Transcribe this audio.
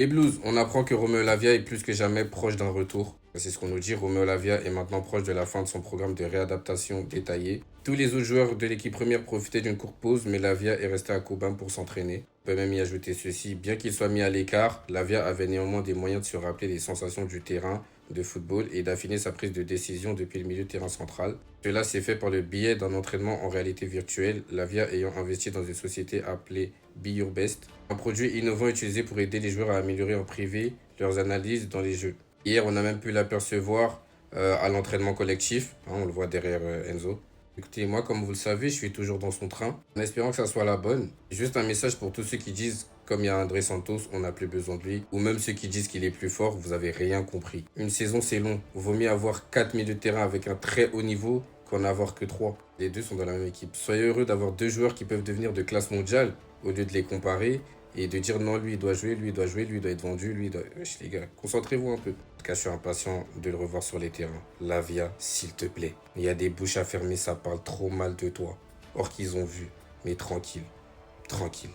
Et Blues, on apprend que Romeo Lavia est plus que jamais proche d'un retour. C'est ce qu'on nous dit, Romeo Lavia est maintenant proche de la fin de son programme de réadaptation détaillé. Tous les autres joueurs de l'équipe première profitaient d'une courte pause, mais Lavia est resté à Coban pour s'entraîner. On peut même y ajouter ceci, bien qu'il soit mis à l'écart, Lavia avait néanmoins des moyens de se rappeler les sensations du terrain de football et d'affiner sa prise de décision depuis le milieu de terrain central. Cela s'est fait par le biais d'un entraînement en réalité virtuelle, Lavia ayant investi dans une société appelée Be Your Best, un produit innovant utilisé pour aider les joueurs à améliorer en privé leurs analyses dans les jeux. Hier, on a même pu l'apercevoir à l'entraînement collectif, hein, on le voit derrière Enzo. Écoutez, moi, comme vous le savez, je suis toujours dans son train, en espérant que ça soit la bonne. Juste un message pour tous ceux qui disent, comme il y a André Santos, on n'a plus besoin de lui, ou même ceux qui disent qu'il est plus fort, vous avez rien compris. Une saison, c'est long. Vaut mieux avoir 4 milieux de terrain avec un très haut niveau qu'en avoir que 3. Les deux sont dans la même équipe. Soyez heureux d'avoir deux joueurs qui peuvent devenir de classe mondiale, au lieu de les comparer et de dire non, lui il doit jouer, lui il doit jouer, lui il doit être vendu, lui il doit. Wesh, les gars, concentrez-vous un peu. En tout cas, je suis impatient de le revoir sur les terrains. Lavia, s'il te plaît. Il y a des bouches à fermer, ça parle trop mal de toi. Or qu'ils ont vu. Mais tranquille, tranquille.